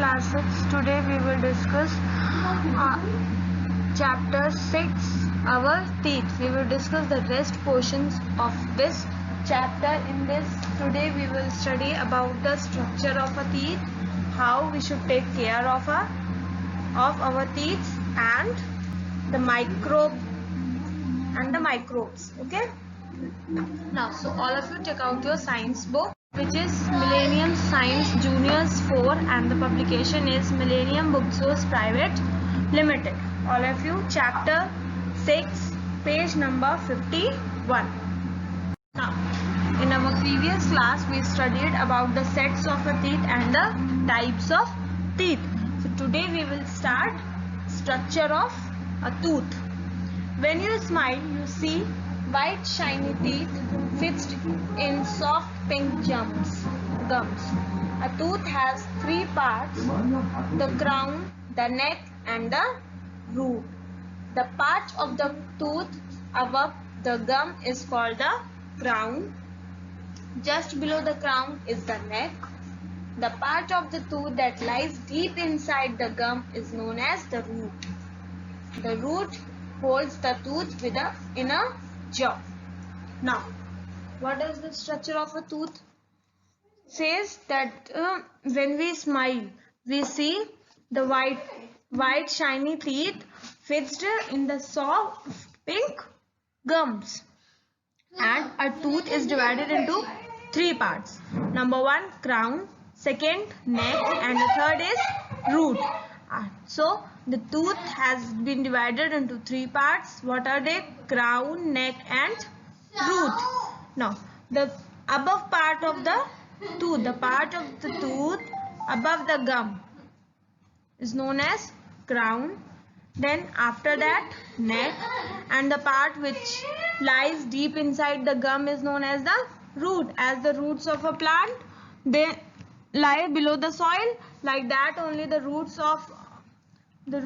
class 6. Today we will discuss chapter 6, our teeth. We will discuss the rest portions of this chapter. In this, today we will study about the structure of a teeth, how we should take care of our teeth, and the microbes. Okay. Now, so all of you take out your science book, which is Millennium Science Juniors 4, and the publication is Millennium Bookstores Private Limited. All of you, chapter 6, page number 51. Now, in our previous class, we studied about the sets of a teeth and the types of teeth. So today we will start structure of a tooth. When you smile, you see white shiny teeth fixed in soft pink gums. A tooth has three parts: the crown, the neck, and the root. The part of the tooth above the gum is called the crown. Just below the crown is the neck. The part of the tooth that lies deep inside the gum is known as the root. The root holds the tooth with the inner jaw. Now, what is the structure of a tooth? Says that when we smile, we see the white shiny teeth fixed in the soft pink gums, and a tooth is divided into three parts. Number one, crown; second, neck; and the third is root. So the tooth has been divided into three parts. What are they? Crown, neck, and root. Now, the above part of the tooth, the part of the tooth above the gum is known as crown. Then after that, neck, and the part which lies deep inside the gum is known as the root. As the roots of a plant, they lie below the soil. Like that, only the roots of a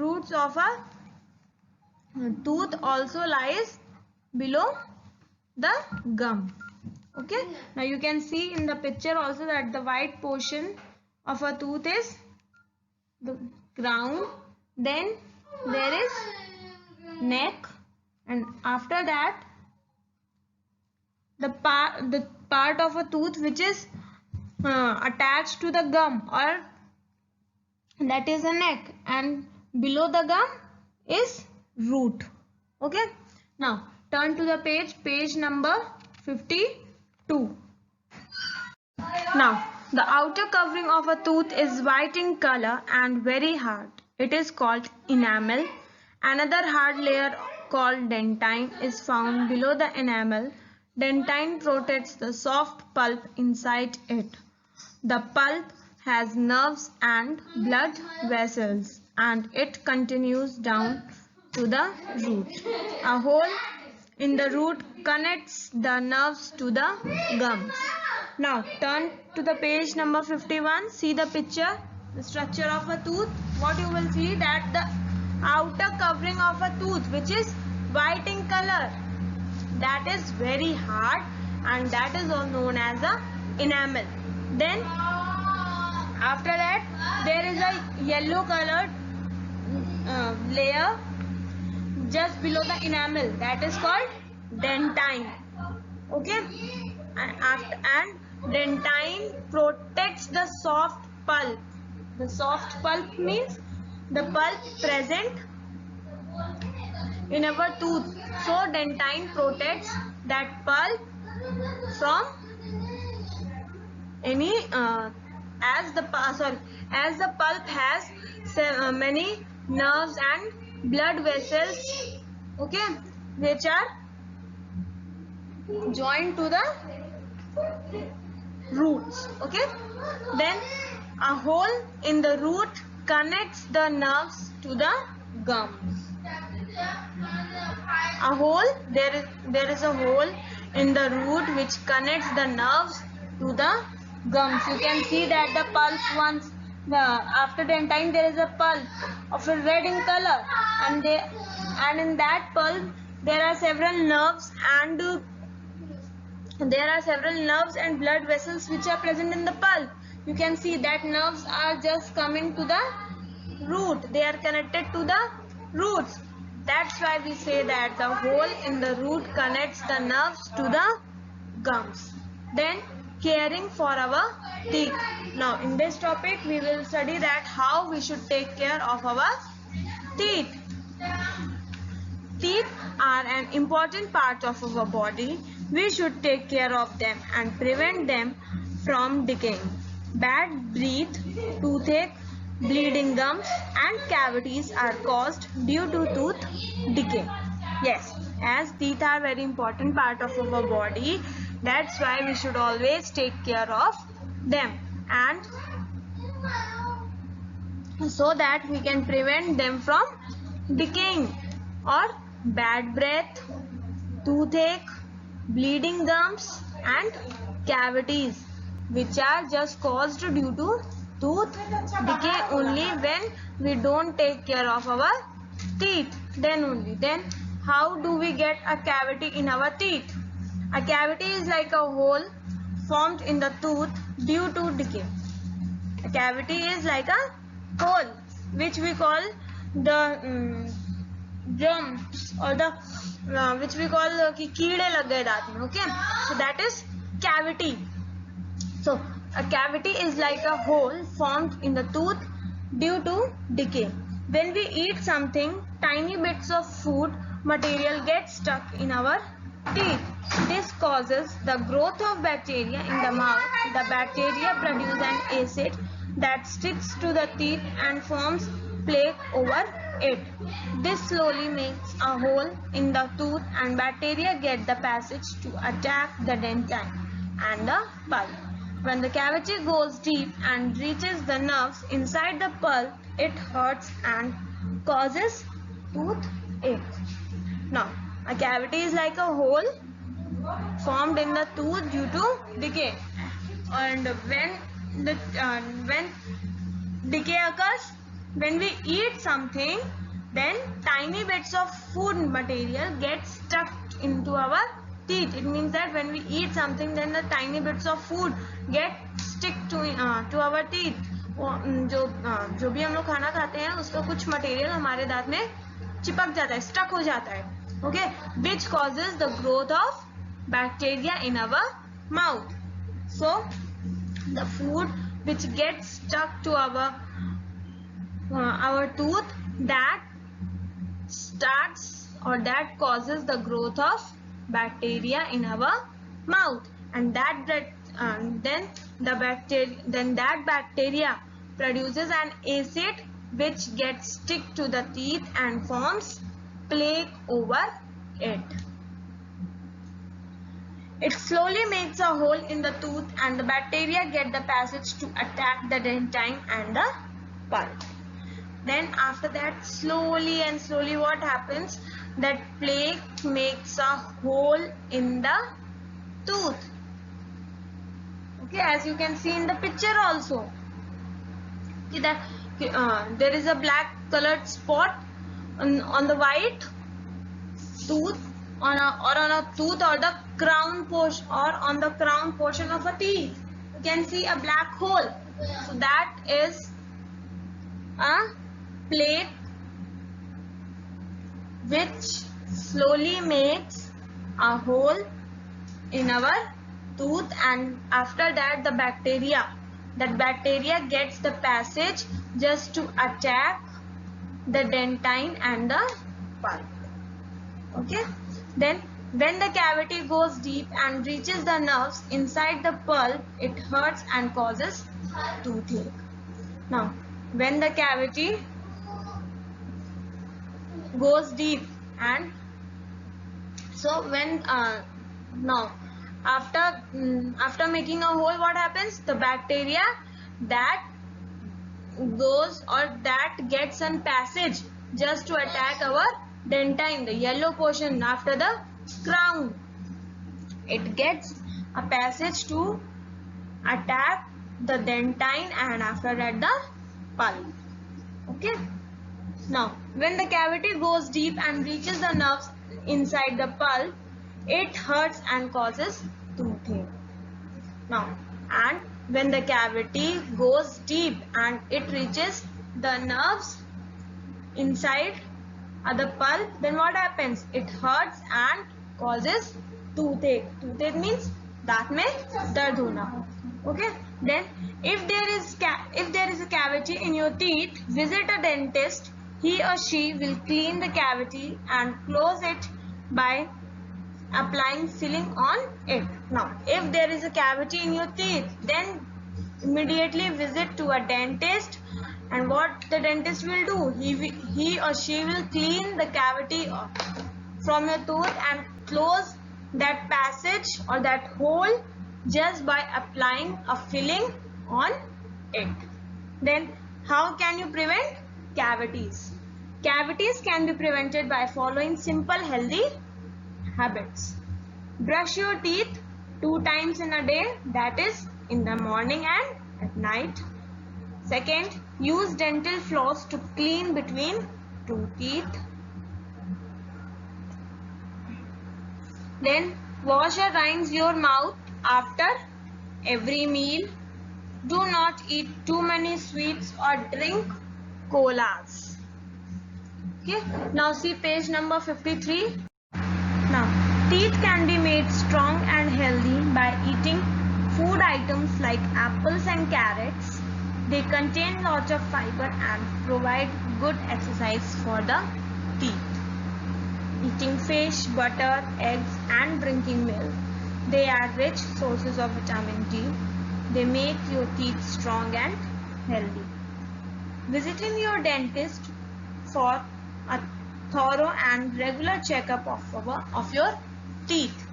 tooth also lies below the gum. Okay. Now you can see in the picture also that the white portion of a tooth is the crown. Then there is neck, and after that the part of a tooth which is attached to the gum, or that is a neck, and below the gum is root. Okay. Now turn to the page number 52. Now, the outer covering of a tooth is white in color and very hard. It is called enamel. Another hard layer called dentine is found below the enamel. Dentine protects the soft pulp inside it. The pulp has nerves and blood vessels, and it continues down to the root. A hole in the root connects the nerves to the gums. Now turn to the page number 51. See the picture, the structure of a tooth. What you will see, that the outer covering of a tooth, which is white in color, that is very hard, and that is all known as the enamel. Then after that, there is a yellow colored layer just below the enamel, that is called dentine. Okay. And dentine protects the soft pulp. The soft pulp means the pulp present in our tooth. So dentine protects that pulp from any as the pulp has many nerves and blood vessels, okay, which are joined to the roots. Okay. Then a hole in the root connects the nerves to the gums. A hole, there is a hole in the root which connects the nerves to the gums. You can see that the pulp after dentine there is a pulp of a red in color, and in that pulp there are several nerves and blood vessels which are present in the pulp. you can see that nerves are just coming to the root. They are connected to the roots. That's why we say that the hole in the root connects the nerves to the gums. Then caring for our teeth. Now in this topic we will study that how we should take care of our teeth. Teeth are an important part of our body. We should take care of them and prevent them from decaying. Bad breath, toothache, bleeding gums and cavities are caused due to tooth decay. Yes, as teeth are very important part of our body, that's why we should always take care of them, and so that we can prevent them from decaying. Or bad breath, toothache, bleeding gums and cavities, which are just caused due to tooth decay only when we don't take care of our teeth. Then only. Then how do we get a cavity in our teeth? A cavity is like a hole formed in the tooth due to decay. A cavity is like a hole which we call the germs, or the which we call कि कीड़े लग गए दांत में. Okay, so that is cavity. So a cavity is like a hole formed in the tooth due to decay. When we eat something, tiny bits of food material get stuck in our teeth. This causes the growth of bacteria in the mouth. The bacteria produce an acid that sticks to the teeth and forms plaque over it. This slowly makes a hole in the tooth and bacteria get the passage to attack the dentin and the pulp. When the cavity goes deep and reaches the nerves inside the pulp, it hurts and causes toothache. Now, a cavity is like a hole formed in the tooth due to decay, and when decay occurs, when we eat something, then tiny bits of food material get stuck into our teeth. It means that when we eat something, then the tiny bits of food get stick to our teeth. जो भी हम लोग खाना खाते हैं उसका कुछ material हमारे दांत में चिपक जाता है, स्टक हो जाता है. Okay, which causes the growth of bacteria in our mouth. So the food which gets stuck to our tooth, that starts or that causes the growth of bacteria in our mouth, and then that bacteria produces an acid which gets stick to the teeth and forms plaque over it. It slowly makes a hole in the tooth and the bacteria get the passage to attack the dentin and the pulp. Then after that, slowly what happens? That plaque makes a hole in the tooth. Okay, as you can see in the picture also. There is a black colored spot on the white tooth, on a tooth or the crown portion, or on the crown portion of a teeth. You can see a black hole. So that is a plaque which slowly makes a hole in our tooth, and after that that bacteria gets the passage just to attack the dentin and the pulp. Okay, then when the cavity goes deep and reaches the nerves inside the pulp, it hurts and causes toothache. Now when the cavity goes deep, and so when now after making a hole, what happens? The bacteria that goes or that gets a passage just to attack our dentin, the yellow portion after the crown. It gets a passage to attack the dentin and after that the pulp. Okay. Now when the cavity goes deep and reaches the nerves inside the pulp, it hurts and causes toothache. Now, and when the cavity goes deep and it reaches the nerves inside the pulp, then what happens? It hurts and causes toothache. Toothache means दांत में दर्द होना. Okay. Then if there is a cavity in your teeth, visit a dentist. He or she will clean the cavity and close it by applying filling on it. Now, if there is a cavity in your teeth, then immediately visit to a dentist, and what the dentist will do, he or she will clean the cavity from your tooth and close that passage or that hole just by applying a filling on it. Then how can you prevent cavities? Cavities can be prevented by following simple healthy habits. Brush your teeth 2 times in a day, that is in the morning and at night. Second, use dental floss to clean between 2 teeth. Then wash or rinse your mouth after every meal. Do not eat too many sweets or drink colas. Okay, now see page number 53. Now, teeth can be made strong and healthy by eating food items like apples and carrots. They contain lots of fiber and provide good exercise for the teeth. Eating fish, butter, eggs and drinking milk. They are rich sources of vitamin D. They make your teeth strong and healthy. Visiting your dentist for a thorough and regular checkup of your teeth.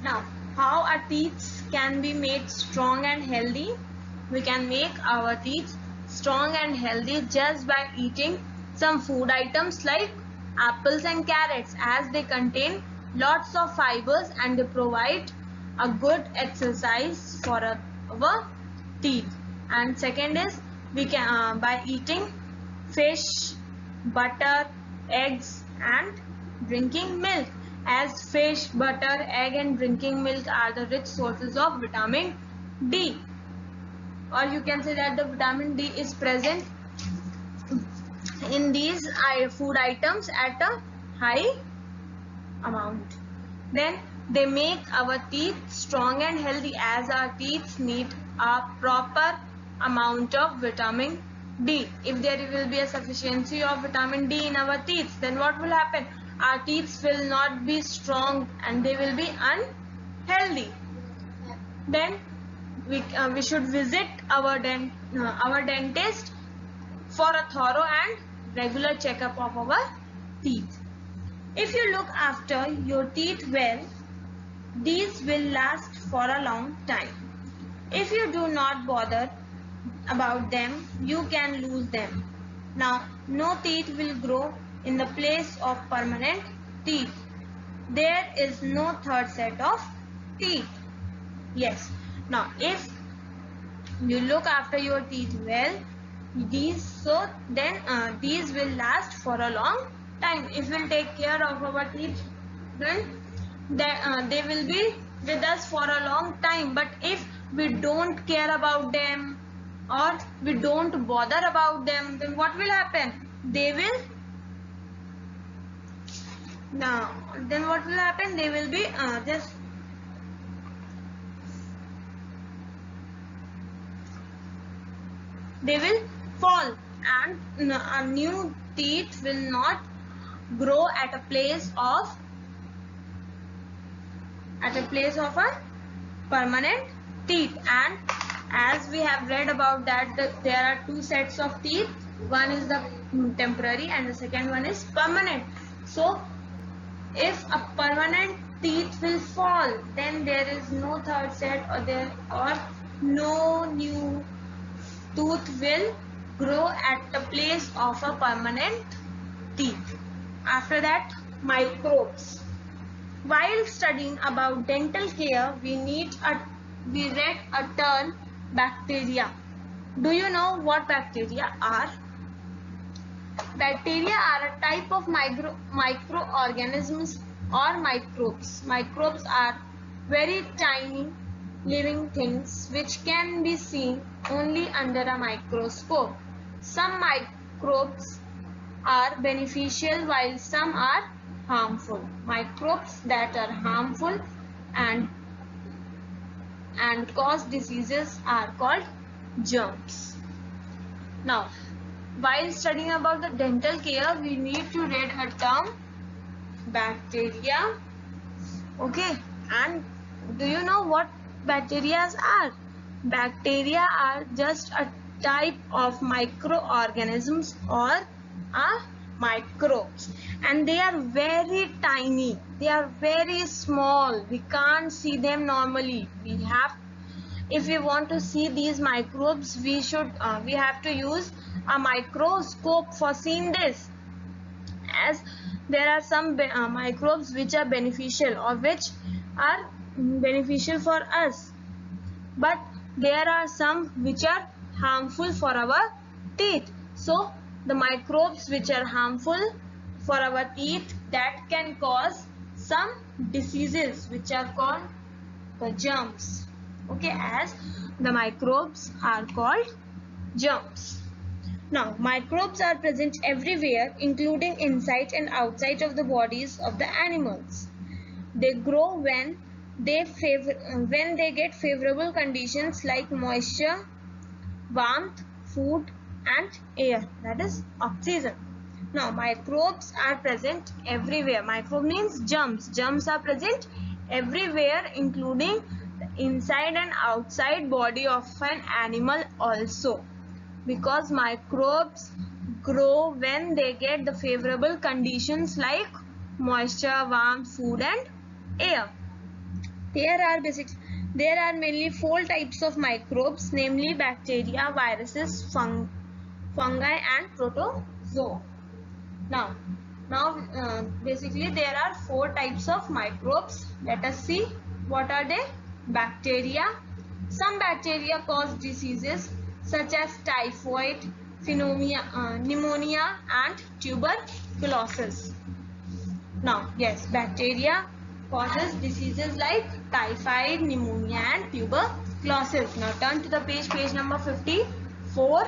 Now, how our teeth can be made strong and healthy? We can make our teeth strong and healthy just by eating some food items like apples and carrots, as they contain lots of fibers and they provide a good exercise for our teeth. And second is, we can by eating fish, butter, eggs and drinking milk, as fish, butter, egg and drinking milk are the rich sources of vitamin D, or you can say that the vitamin D is present in these food items at a high amount. Then they make our teeth strong and healthy, as our teeth need a proper amount of vitamin D. If there will be a sufficiency of vitamin D in our teeth, then what will happen? Our teeth will not be strong and they will be unhealthy. Then we should visit our dentist for a thorough and regular checkup of our teeth. If you look after your teeth well, these will last for a long time. If you do not bother about them, you can lose them. Now, no teeth will grow in the place of permanent teeth. There is no third set of teeth. Yes. Now, if you look after your teeth well, these will last for a long time. If we will take care of our teeth, then they will be with us for a long time. But if we don't care about them or we don't bother about them, then what will happen? They will be they will fall, and a new teeth will not grow at a place of a permanent teeth. And as we have read about that, there are 2 sets of teeth. One is the temporary and the second one is permanent. So if a permanent teeth will fall, then there is no third set or no new tooth will grow at the place of a permanent teeth. After that, microbes. While studying about dental care, we read a term, bacteria. Do you know what bacteria are? Bacteria are a type of microorganisms or microbes. Microbes are very tiny living things which can be seen only under a microscope. Some microbes are beneficial while some are harmful. Microbes that are harmful and cause diseases are called germs. Now, while studying about the dental care, we need to read a term bacteria. Okay, and do you know what bacteria are? Bacteria are just a type of microorganisms or microbes, and they are very tiny. They are very small. We can't see them normally. If we want to see these microbes, we have to use a microscope for seeing this, as there are some microbes which are beneficial or which are beneficial for us, but there are some which are harmful for our teeth. So the microbes which are harmful for our teeth, that can cause some diseases which are called the germs. Okay, as the microbes are called germs. Now, microbes are present everywhere, including inside and outside of the bodies of the animals. They grow when they get favorable conditions like moisture, warmth, food, and air, that is oxygen. Now, microbes are present everywhere. Microbe means germs. Germs are present everywhere, including the inside and outside body of an animal also, because microbes grow when they get the favorable conditions like moisture, warmth, food, and air. There are mainly four types of microbes, namely bacteria, viruses, fungi, and protozoa. Now, basically there are four types of microbes. Let us see what are they. Bacteria. Some bacteria cause diseases such as typhoid, pneumonia, and tuberculosis. Now, yes, bacteria causes diseases like typhoid, pneumonia, and tuberculosis. Now, turn to the page number 54.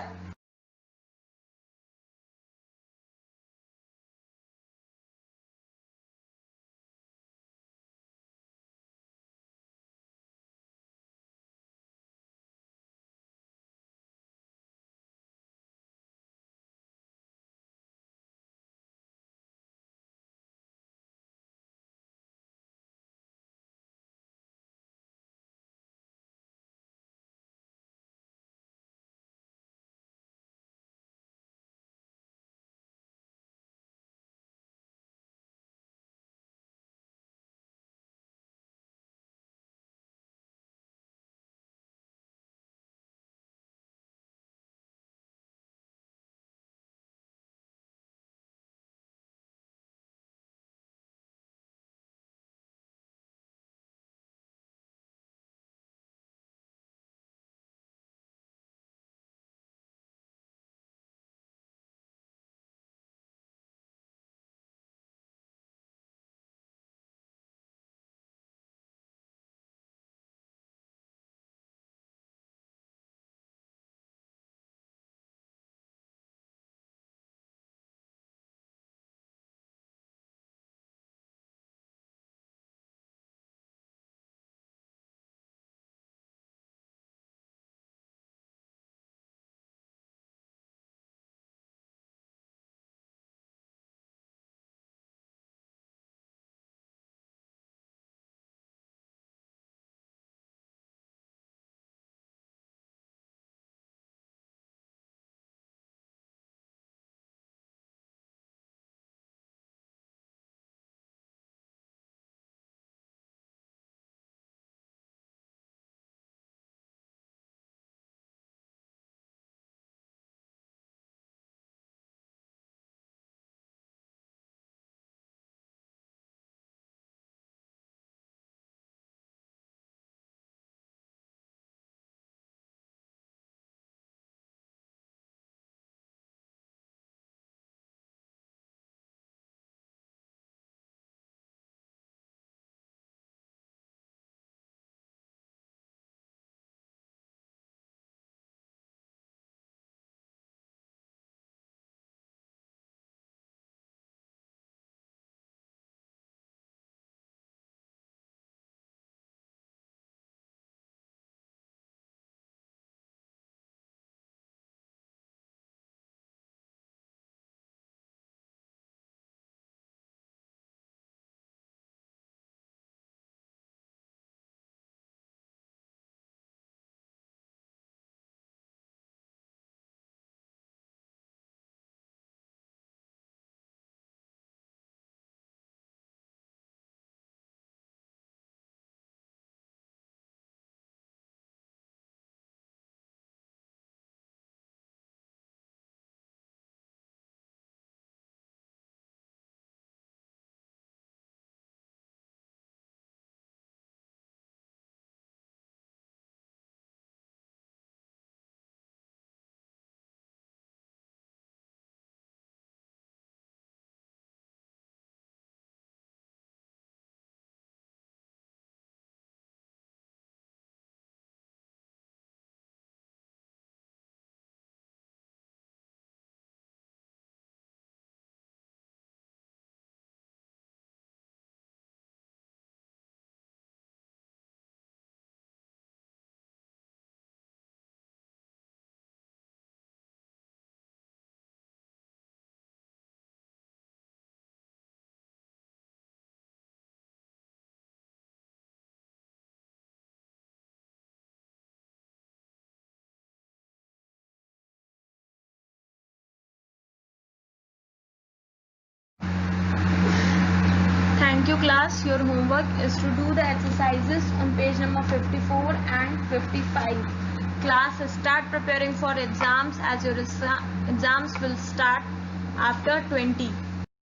class, your homework is to do the exercises on page number 54 and 55. Class, start preparing for exams as your exams will start after 20.